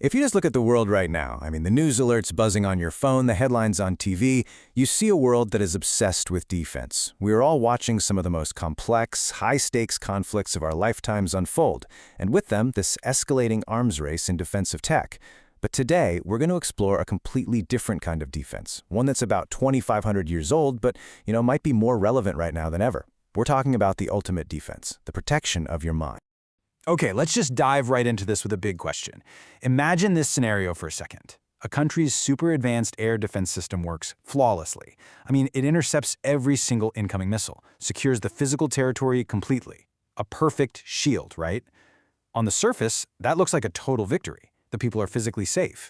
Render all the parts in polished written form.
If you just look at the world right now, the news alerts buzzing on your phone, the headlines on TV, you see a world that is obsessed with defense. We are all watching some of the most complex, high-stakes conflicts of our lifetimes unfold, and with them, this escalating arms race in defense of tech. But today, we're going to explore a completely different kind of defense, one that's about 2,500 years old, but might be more relevant right now than ever. We're talking about the ultimate defense, the protection of your mind. Okay, let's just dive right into this with a big question. Imagine this scenario for a second. A country's super advanced air defense system works flawlessly. It intercepts every single incoming missile, secures the physical territory completely. A perfect shield, right? On the surface, that looks like a total victory. The people are physically safe.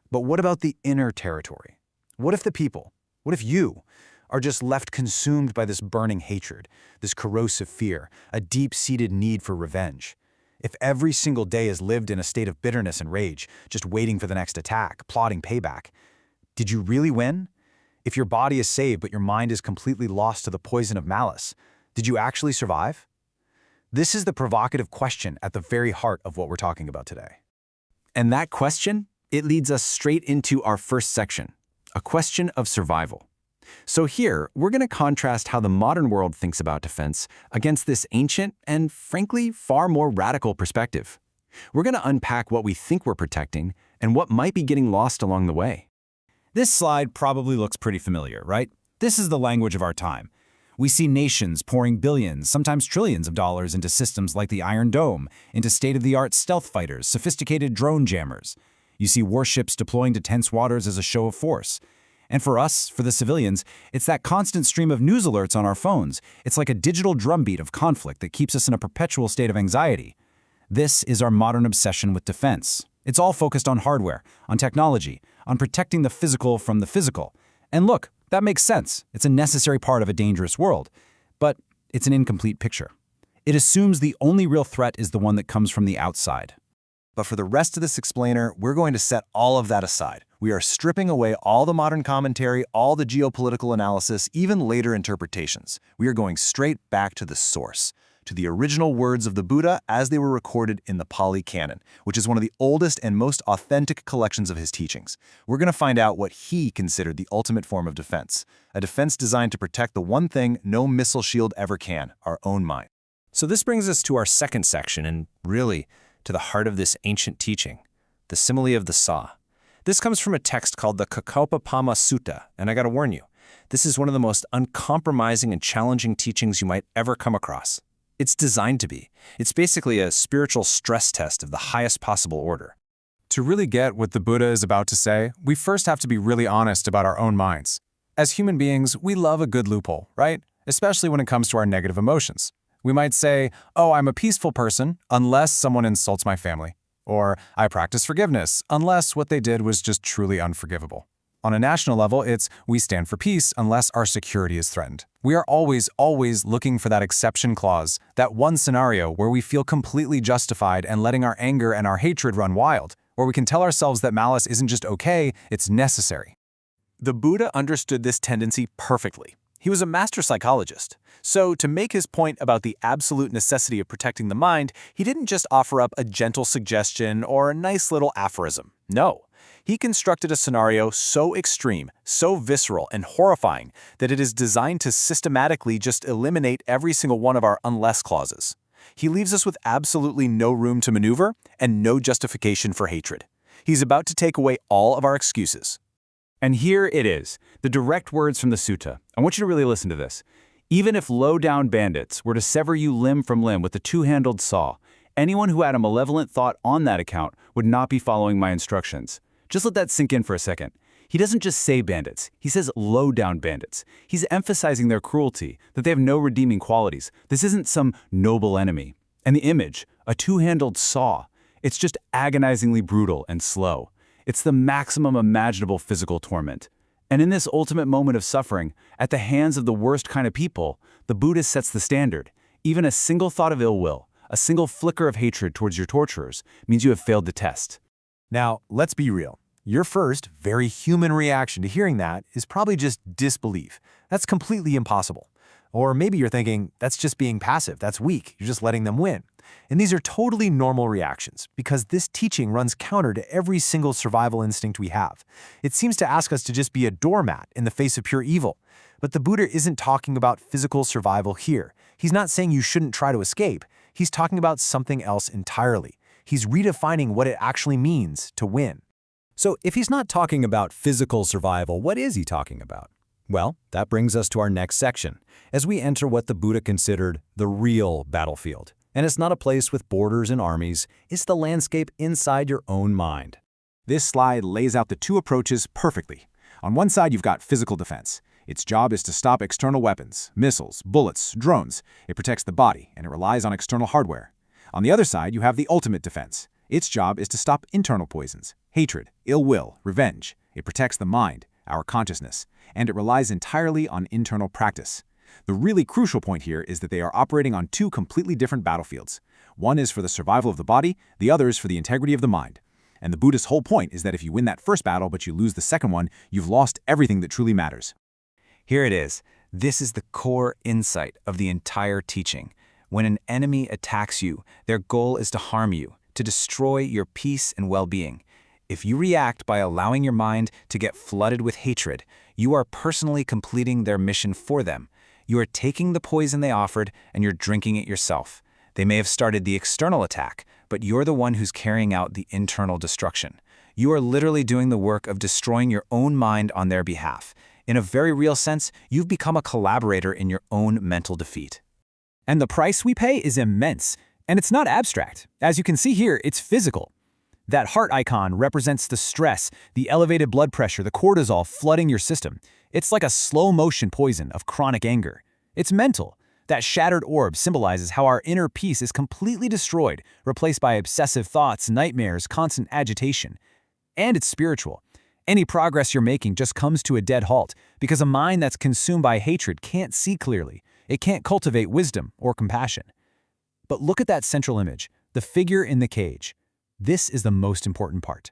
But what about the inner territory? What if the people, what if you, are just left consumed by this burning hatred, this corrosive fear, a deep-seated need for revenge? If every single day is lived in a state of bitterness and rage, just waiting for the next attack, plotting payback, did you really win? If your body is saved but your mind is completely lost to the poison of malice, did you actually survive? This is the provocative question at the very heart of what we're talking about today. And that question, it leads us straight into our first section, a question of survival. So here, we're going to contrast how the modern world thinks about defense against this ancient and, frankly, far more radical perspective. We're going to unpack what we think we're protecting and what might be getting lost along the way. This slide probably looks pretty familiar, right? This is the language of our time. We see nations pouring billions, sometimes trillions of dollars into systems like the Iron Dome, into state-of-the-art stealth fighters, sophisticated drone jammers. You see warships deploying to tense waters as a show of force. And for us, for the civilians, it's that constant stream of news alerts on our phones. It's like a digital drumbeat of conflict that keeps us in a perpetual state of anxiety. This is our modern obsession with defense. It's all focused on hardware, on technology, on protecting the physical from the physical. And look, that makes sense. It's a necessary part of a dangerous world. But it's an incomplete picture. It assumes the only real threat is the one that comes from the outside. But for the rest of this explainer, we're going to set all of that aside. We are stripping away all the modern commentary, all the geopolitical analysis, even later interpretations. We are going straight back to the source, to the original words of the Buddha as they were recorded in the Pali Canon, which is one of the oldest and most authentic collections of his teachings. We're going to find out what he considered the ultimate form of defense, a defense designed to protect the one thing no missile shield ever can, our own mind. So this brings us to our second section and really to the heart of this ancient teaching, the simile of the saw. This comes from a text called the Kakacupama Sutta, and I gotta warn you, this is one of the most uncompromising and challenging teachings you might ever come across. It's designed to be. It's basically a spiritual stress test of the highest possible order. To really get what the Buddha is about to say, we first have to be really honest about our own minds. As human beings, we love a good loophole, right? Especially when it comes to our negative emotions. We might say, oh, I'm a peaceful person unless someone insults my family. Or I practice forgiveness unless what they did was just truly unforgivable. On a national level, it's we stand for peace unless our security is threatened. We are always looking for that exception clause, that one scenario where we feel completely justified and letting our anger and our hatred run wild, where we can tell ourselves that malice isn't just okay, it's necessary. The Buddha understood this tendency perfectly. He was a master psychologist. So, to make his point about the absolute necessity of protecting the mind, he didn't just offer up a gentle suggestion or a nice little aphorism. No. He constructed a scenario so extreme, so visceral and horrifying that it is designed to systematically just eliminate every single one of our unless clauses. He leaves us with absolutely no room to maneuver and no justification for hatred. He's about to take away all of our excuses. And here it is, the direct words from the sutta. I want you to really listen to this. Even if low-down bandits were to sever you limb from limb with a two-handled saw, anyone who had a malevolent thought on that account would not be following my instructions. Just let that sink in for a second. He doesn't just say bandits, he says low-down bandits. He's emphasizing their cruelty, that they have no redeeming qualities. This isn't some noble enemy. And the image, a two-handled saw, it's just agonizingly brutal and slow. It's the maximum imaginable physical torment. And in this ultimate moment of suffering, at the hands of the worst kind of people, the Buddha sets the standard. Even a single thought of ill will, a single flicker of hatred towards your torturers, means you have failed the test. Now, let's be real. Your first, very human reaction to hearing that is probably just disbelief. That's completely impossible. Or maybe you're thinking, that's just being passive, that's weak, you're just letting them win. And these are totally normal reactions, because this teaching runs counter to every single survival instinct we have. It seems to ask us to just be a doormat in the face of pure evil. But the Buddha isn't talking about physical survival here. He's not saying you shouldn't try to escape. He's talking about something else entirely. He's redefining what it actually means to win. So if he's not talking about physical survival, what is he talking about? Well, that brings us to our next section, as we enter what the Buddha considered the real battlefield. And it's not a place with borders and armies, it's the landscape inside your own mind. This slide lays out the two approaches perfectly. On one side, you've got physical defense. Its job is to stop external weapons, missiles, bullets, drones. It protects the body, and it relies on external hardware. On the other side, you have the ultimate defense. Its job is to stop internal poisons, hatred, ill will, revenge. It protects the mind, our consciousness, and it relies entirely on internal practice. The really crucial point here is that they are operating on two completely different battlefields. One is for the survival of the body, the other is for the integrity of the mind. And the Buddhist whole point is that if you win that first battle but you lose the second one, you've lost everything that truly matters. Here it is. This is the core insight of the entire teaching. When an enemy attacks you, their goal is to harm you, to destroy your peace and well-being. If you react by allowing your mind to get flooded with hatred, you are personally completing their mission for them. You are taking the poison they offered and you're drinking it yourself. They may have started the external attack, but you're the one who's carrying out the internal destruction. You are literally doing the work of destroying your own mind on their behalf. In a very real sense, you've become a collaborator in your own mental defeat. And the price we pay is immense. And it's not abstract. As you can see here, it's physical. That heart icon represents the stress, the elevated blood pressure, the cortisol flooding your system. It's like a slow-motion poison of chronic anger. It's mental. That shattered orb symbolizes how our inner peace is completely destroyed, replaced by obsessive thoughts, nightmares, constant agitation. And it's spiritual. Any progress you're making just comes to a dead halt, because a mind that's consumed by hatred can't see clearly. It can't cultivate wisdom or compassion. But look at that central image, the figure in the cage. This is the most important part.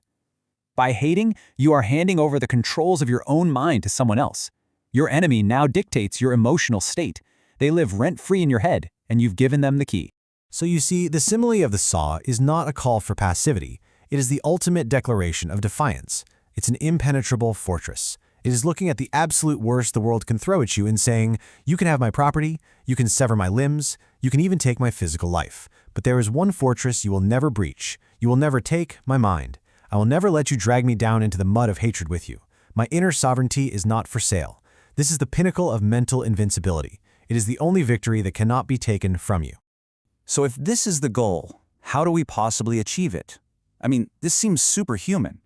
By hating, you are handing over the controls of your own mind to someone else. Your enemy now dictates your emotional state. They live rent-free in your head, and you've given them the key. So you see, the simile of the saw is not a call for passivity. It is the ultimate declaration of defiance. It's an impenetrable fortress. It is looking at the absolute worst the world can throw at you and saying, you can have my property, you can sever my limbs, you can even take my physical life. But there is one fortress you will never breach. You will never take my mind. I will never let you drag me down into the mud of hatred with you. My inner sovereignty is not for sale. This is the pinnacle of mental invincibility. It is the only victory that cannot be taken from you. So if this is the goal, how do we possibly achieve it? I mean, this seems superhuman.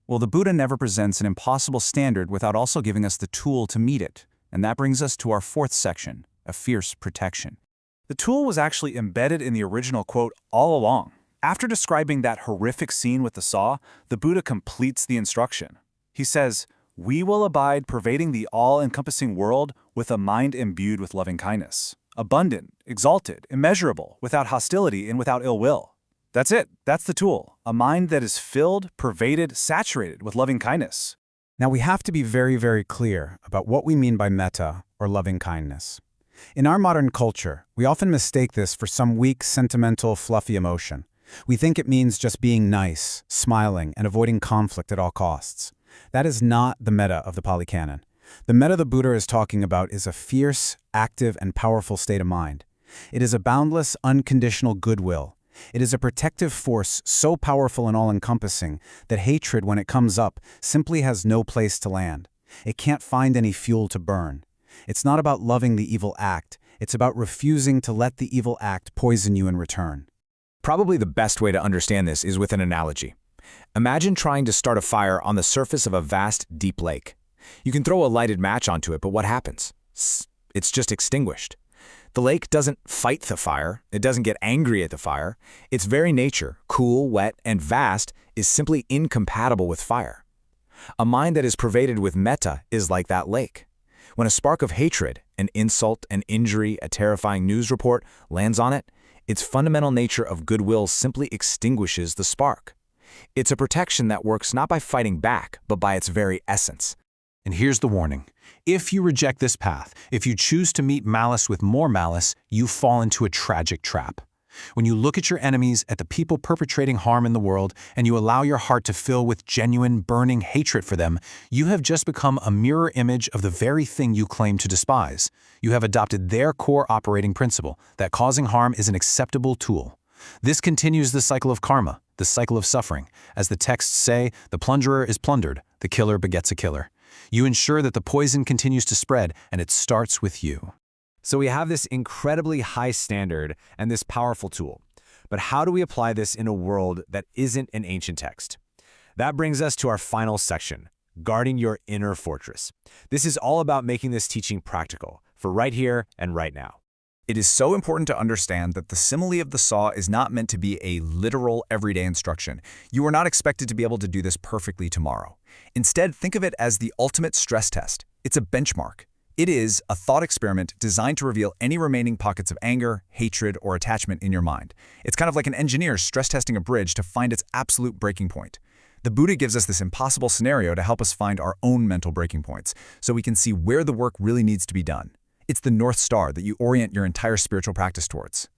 Well, the Buddha never presents an impossible standard without also giving us the tool to meet it. And that brings us to our fourth section, a fierce protection. The tool was actually embedded in the original quote all along. After describing that horrific scene with the saw, the Buddha completes the instruction. He says, "We will abide pervading the all-encompassing world with a mind imbued with loving kindness, abundant, exalted, immeasurable, without hostility and without ill will." That's it. That's the tool. A mind that is filled, pervaded, saturated with loving kindness. Now we have to be very, very clear about what we mean by metta, or loving kindness. In our modern culture, we often mistake this for some weak, sentimental, fluffy emotion. We think it means just being nice, smiling, and avoiding conflict at all costs. That is not the metta of the Pali Canon. The metta the Buddha is talking about is a fierce, active, and powerful state of mind. It is a boundless, unconditional goodwill. It is a protective force so powerful and all-encompassing that hatred, when it comes up, simply has no place to land. It can't find any fuel to burn. It's not about loving the evil act. It's about refusing to let the evil act poison you in return. Probably the best way to understand this is with an analogy. Imagine trying to start a fire on the surface of a vast, deep lake. You can throw a lighted match onto it, but what happens? It's just extinguished. The lake doesn't fight the fire. It doesn't get angry at the fire. Its very nature, cool, wet, and vast, is simply incompatible with fire. A mind that is pervaded with metta is like that lake. When a spark of hatred, an insult, an injury, a terrifying news report lands on it, its fundamental nature of goodwill simply extinguishes the spark. It's a protection that works not by fighting back, but by its very essence. And here's the warning. If you reject this path, if you choose to meet malice with more malice, you fall into a tragic trap. When you look at your enemies, at the people perpetrating harm in the world, and you allow your heart to fill with genuine, burning hatred for them, you have just become a mirror image of the very thing you claim to despise. You have adopted their core operating principle, that causing harm is an acceptable tool. This continues the cycle of karma, the cycle of suffering. As the texts say, the plunderer is plundered, the killer begets a killer. You ensure that the poison continues to spread, and it starts with you. So we have this incredibly high standard and this powerful tool. But how do we apply this in a world that isn't an ancient text? That brings us to our final section, guarding your inner fortress. This is all about making this teaching practical, for right here and right now. It is so important to understand that the simile of the saw is not meant to be a literal everyday instruction. You are not expected to be able to do this perfectly tomorrow. Instead, think of it as the ultimate stress test. It's a benchmark. It is a thought experiment designed to reveal any remaining pockets of anger, hatred, or attachment in your mind. It's kind of like an engineer stress testing a bridge to find its absolute breaking point. The Buddha gives us this impossible scenario to help us find our own mental breaking points, so we can see where the work really needs to be done. It's the North Star that you orient your entire spiritual practice towards.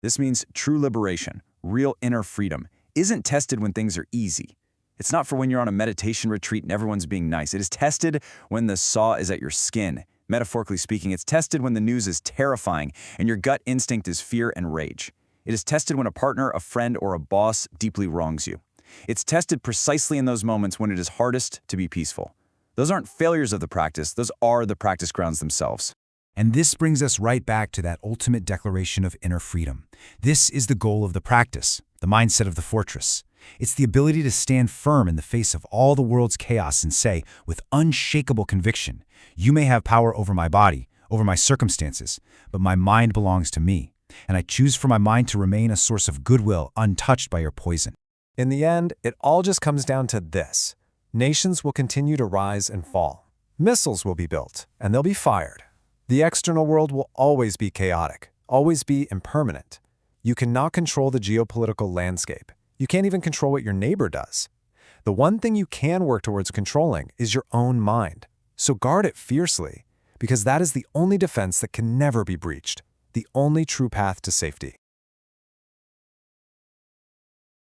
This means true liberation, real inner freedom, isn't tested when things are easy. It's not for when you're on a meditation retreat and everyone's being nice. It is tested when the saw is at your skin. Metaphorically speaking, it's tested when the news is terrifying and your gut instinct is fear and rage. It is tested when a partner, a friend, or a boss deeply wrongs you. It's tested precisely in those moments when it is hardest to be peaceful. Those aren't failures of the practice, those are the practice grounds themselves. And this brings us right back to that ultimate declaration of inner freedom. This is the goal of the practice, the mindset of the fortress. It's the ability to stand firm in the face of all the world's chaos and say, with unshakable conviction, you may have power over my body, over my circumstances, but my mind belongs to me, and I choose for my mind to remain a source of goodwill untouched by your poison. In the end, it all just comes down to this. Nations will continue to rise and fall. Missiles will be built, and they'll be fired. The external world will always be chaotic, always be impermanent. You cannot control the geopolitical landscape. You can't even control what your neighbor does. The one thing you can work towards controlling is your own mind. So guard it fiercely, because that is the only defense that can never be breached, the only true path to safety.